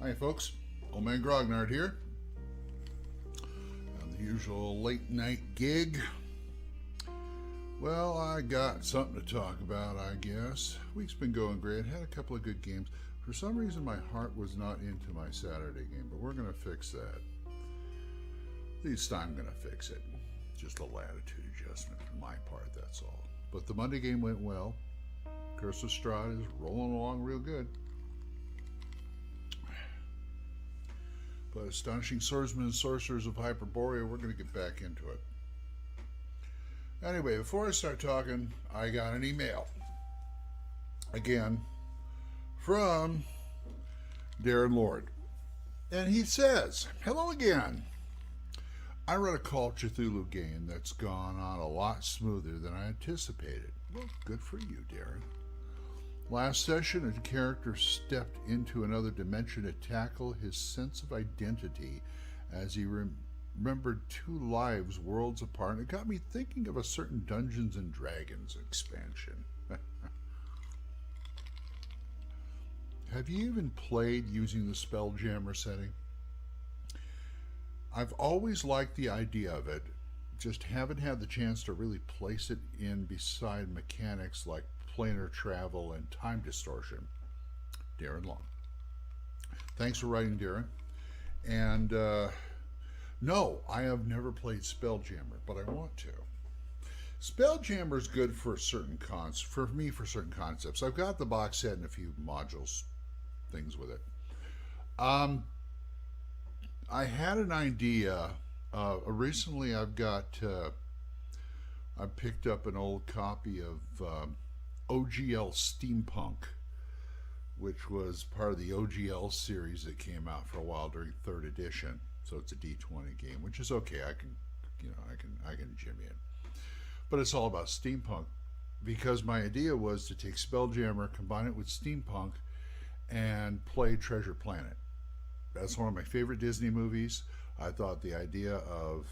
Hi folks, Old Man Grognard here on the usual late night gig. Well, I got something to talk about, I guess. Week's been going great, had a couple of good games. For some reason my heart was not into my Saturday game, but we're going to fix that. At least I'm going to fix it. Just a latitude adjustment for my part, that's all. But the Monday game went well. Curse of Strahd is rolling along real good. But Astonishing Swordsmen and Sorcerers of Hyperborea, we're going to get back into it. Anyway, before I start talking, I got an email. Again, from Darren Lord. And he says, hello again. I run a Call of Cthulhu game that's gone on a lot smoother than I anticipated. Well, good for you, Darren. Last session, a character stepped into another dimension to tackle his sense of identity as he remembered two lives worlds apart. And it got me thinking of a certain Dungeons and Dragons expansion. Have you even played using the Spelljammer setting? I've always liked the idea of it, just haven't had the chance to really place it in beside mechanics like planar travel and time distortion. Darren Long. Thanks for writing, Darren. And no, I have never played Spelljammer, but I want to. Spelljammer is good for certain for certain concepts. I've got the box set and a few modules, things with it. I had an idea. Recently, I picked up an old copy of OGL Steampunk, which was part of the OGL series that came out for a while during 3rd edition. So it's a D20 game, which is okay. I can jimmy it. But it's all about steampunk, because my idea was to take Spelljammer, combine it with steampunk, and play Treasure Planet. That's one of my favorite Disney movies. I thought the idea of,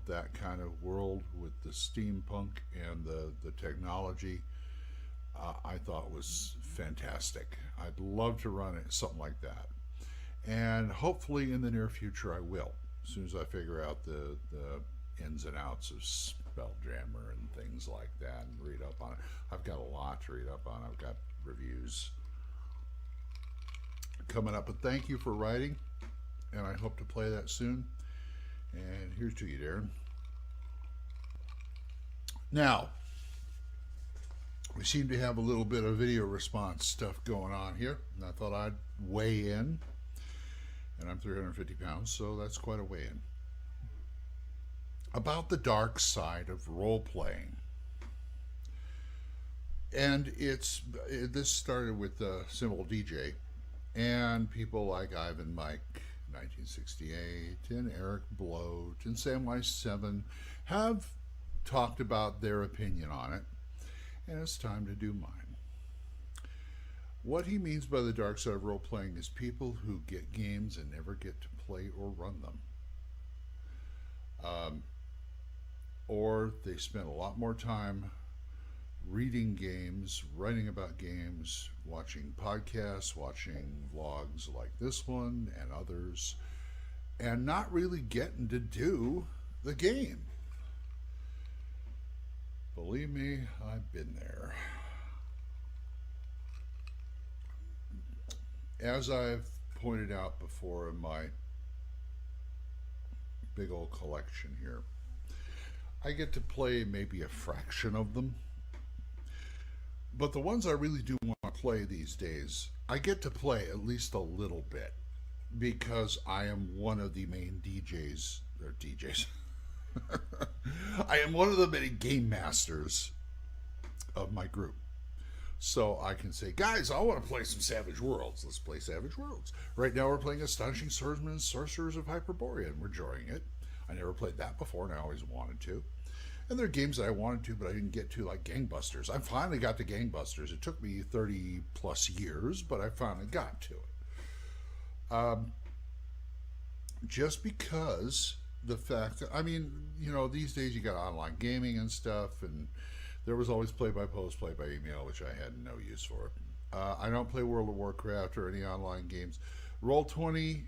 that kind of world with the steampunk and the technology, I thought was fantastic. I'd love to run it, something like that. And hopefully in the near future I will, as soon as I figure out the ins and outs of Spelljammer and things like that and read up on it. I've got a lot to read up on. I've got reviews coming up. But thank you for writing, and I hope to play that soon. And here's to you, Darren. Now, we seem to have a little bit of video response stuff going on here, and I thought I'd weigh in. And I'm 350 pounds, so that's quite a weigh in. About the dark side of role-playing. And this started with Symbol DJ, and people like Ivan Mike, 1968, and Eric Bloat, and Samwise 7 have talked about their opinion on it, and it's time to do mine. What he means by the dark side of role-playing is people who get games and never get to play or run them. Or they spend a lot more time reading games, writing about games, watching podcasts, watching vlogs like this one and others, and not really getting to do the game. Believe me, I've been there. As I've pointed out before in my big old collection here, I get to play maybe a fraction of them. But the ones I really do want to play these days, I get to play at least a little bit, because I am one of the main DJs. I am one of the many game masters of my group. So I can say, guys, I want to play some Savage Worlds. Let's play Savage Worlds. Right now we're playing Astonishing Swordsmen and Sorcerers of Hyperborea, and we're enjoying it. I never played that before, and I always wanted to. And there are games that I wanted to, but I didn't get to, like Gangbusters. I finally got to Gangbusters. It took me 30 plus years, but I finally got to it. Just because the fact that, these days you got online gaming and stuff, and there was always play-by-post, play-by-email, which I had no use for. I don't play World of Warcraft or any online games, Roll20,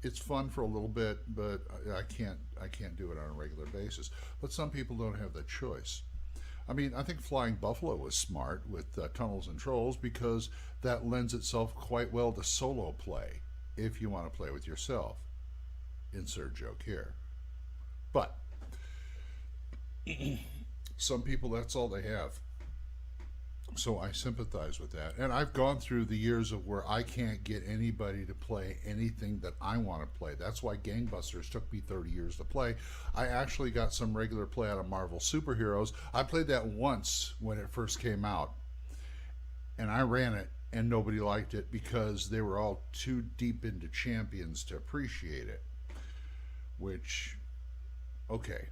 it's fun for a little bit, but I can't do it on a regular basis. But some people don't have that choice. I mean, I think Flying Buffalo was smart with Tunnels and Trolls because that lends itself quite well to solo play if you want to play with yourself. Insert joke here. But some people, that's all they have. So I sympathize with that. And I've gone through the years of where I can't get anybody to play anything that I want to play. That's why Gangbusters took me 30 years to play. I actually got some regular play out of Marvel Superheroes. I played that once when it first came out. And I ran it, and nobody liked it because they were all too deep into Champions to appreciate it. Which, okay.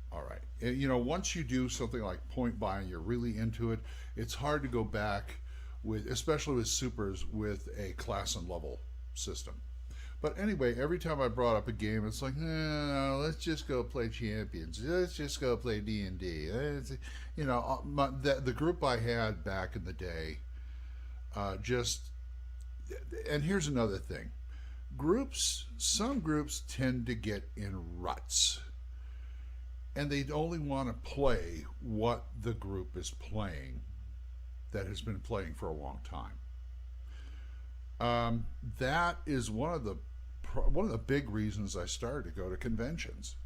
All right. You know, once you do something like Point Buy and you're really into it, it's hard to go back with, especially with supers, with a class and level system. But anyway, every time I brought up a game, it's like, no, let's just go play Champions. Let's just go play D&D. You know, the group I had back in the day, and here's another thing. Some groups tend to get in ruts. And they only want to play what the group is playing that has been playing for a long time. That is one of the big reasons I started to go to conventions,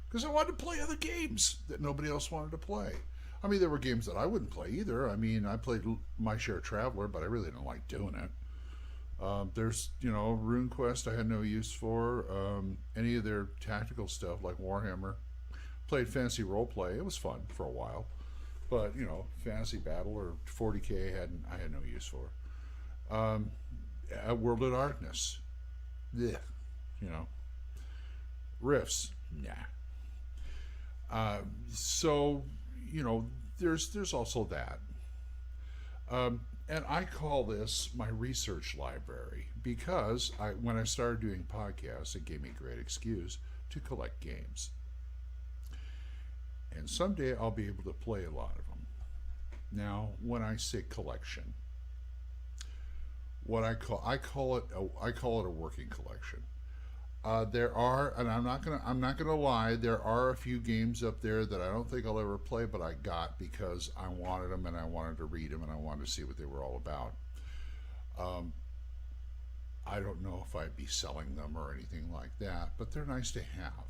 because I wanted to play other games that nobody else wanted to play. I mean, there were games that I wouldn't play either. I mean, I played my share of Traveler, but I really didn't like doing it. There's, RuneQuest I had no use for. Any of their tactical stuff like Warhammer. Played fantasy role play. It was fun for a while, but fantasy battle or 40K I had no use for. World of Darkness, yeah, Rifts, nah. So there's also that, and I call this my research library because when I started doing podcasts, it gave me a great excuse to collect games. And someday I'll be able to play a lot of them. Now, when I say collection, I call it a working collection. There are, and I'm not gonna lie, there are a few games up there that I don't think I'll ever play, but I got because I wanted them and I wanted to read them and I wanted to see what they were all about. I don't know if I'd be selling them or anything like that, but they're nice to have.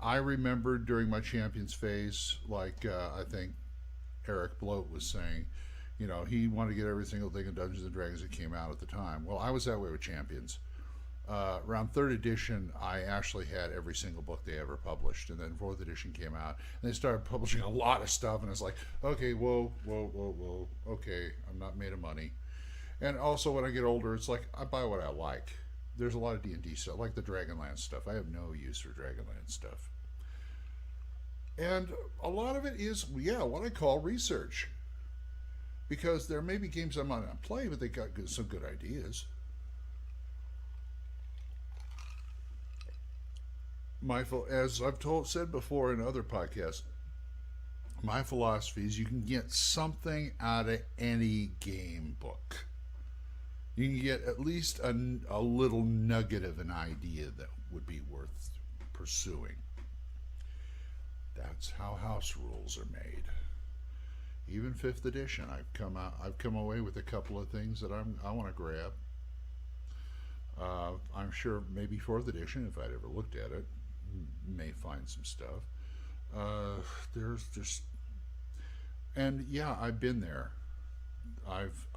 I remember during my Champions phase, like I think Eric Bloat was saying, he wanted to get every single thing in Dungeons and Dragons that came out at the time. Well, I was that way with Champions. Around 3rd edition, I actually had every single book they ever published, and then 4th edition came out, and they started publishing a lot of stuff, and it's like, okay, whoa, okay, I'm not made of money. And also, when I get older, it's like I buy what I like. There's a lot of D&D stuff, like the Dragonlance stuff. I have no use for Dragonlance stuff. And a lot of it is, what I call research. Because there may be games I'm not going to play, but they got some good ideas. As I've said before in other podcasts, my philosophy is you can get something out of any game book. You can get at least a little nugget of an idea that would be worth pursuing. That's how house rules are made. Even 5th edition, I've come away with a couple of things that I want to grab. I'm sure maybe 4th edition, if I'd ever looked at it, may find some stuff. There's just, and I've been there. I've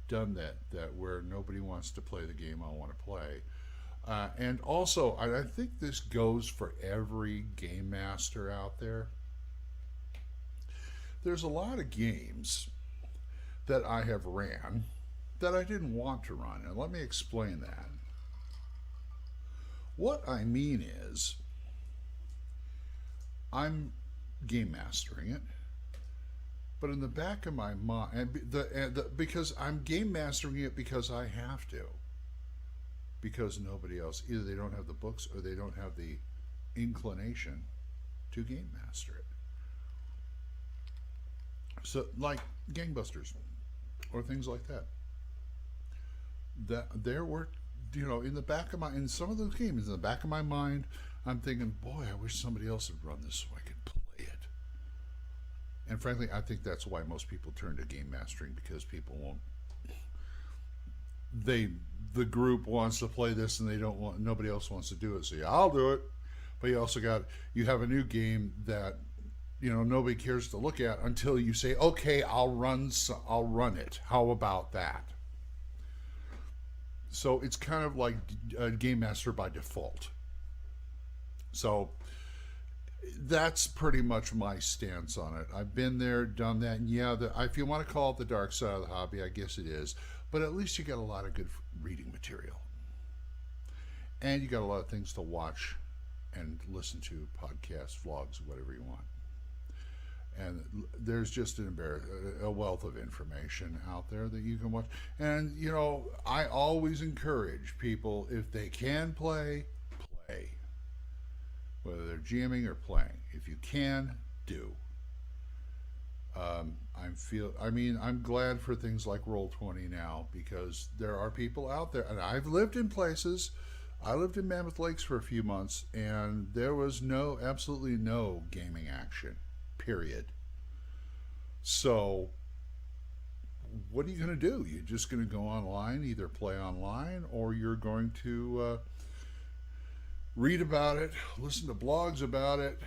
done that where nobody wants to play the game I want to play. And also, I think this goes for every game master out there. There's a lot of games that I have ran that I didn't want to run, and let me explain that. What I mean is, I'm game mastering it, but in the back of my mind, because I'm game mastering it because I have to. Because nobody else, either they don't have the books or they don't have the inclination to game master it. So, like Gangbusters or things like that. that there were, in the back of in some of those games, in the back of my mind, I'm thinking, boy, I wish somebody else had run this so I could play it. And frankly, I think that's why most people turn to game mastering, because people won't. The group wants to play this and nobody else wants to do it. So yeah, I'll do it. But you have a new game that nobody cares to look at until you say, okay, I'll run it. How about that? So it's kind of like a game master by default. So that's pretty much my stance on it. I've been there, done that, and yeah, if you want to call it the dark side of the hobby, I guess it is. But at least you got a lot of good reading material, and you got a lot of things to watch and listen to, podcasts, vlogs, whatever you want. And there's just a wealth of information out there that you can watch. And I always encourage people, if they can play, whether they're GMing or playing. If you can, do. I'm glad for things like Roll20 now, because there are people out there, and I've lived in places. I lived in Mammoth Lakes for a few months, and there was absolutely no gaming action, period. So what are you going to do? You're just going to go online, either play online, or you're going to read about it, listen to blogs about it,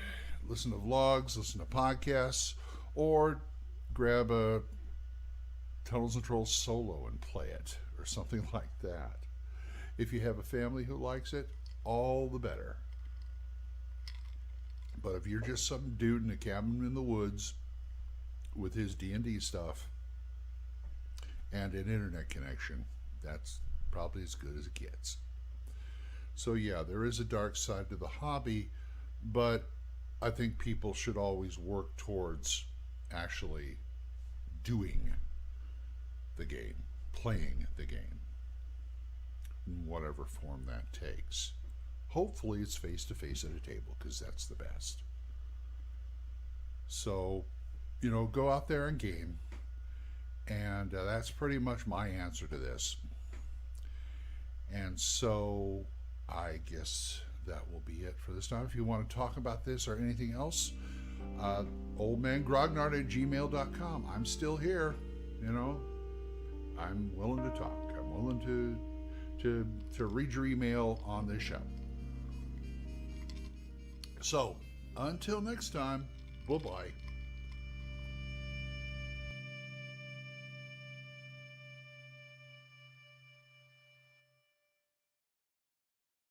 listen to vlogs, listen to podcasts, or grab a Tunnels and Trolls solo and play it, or something like that. If you have a family who likes it, all the better. But if you're just some dude in a cabin in the woods with his D&D stuff and an internet connection, that's probably as good as it gets. So yeah, there is a dark side to the hobby, but I think people should always work towards actually doing the game, playing the game, in whatever form that takes. Hopefully it's face-to-face at a table, because that's the best. So, go out there and game, and that's pretty much my answer to this. And so I guess that will be it for this time. If you want to talk about this or anything else, oldmangrognard@gmail.com. I'm still here. I'm willing to talk. I'm willing to read your email on this show. So until next time, bye-bye.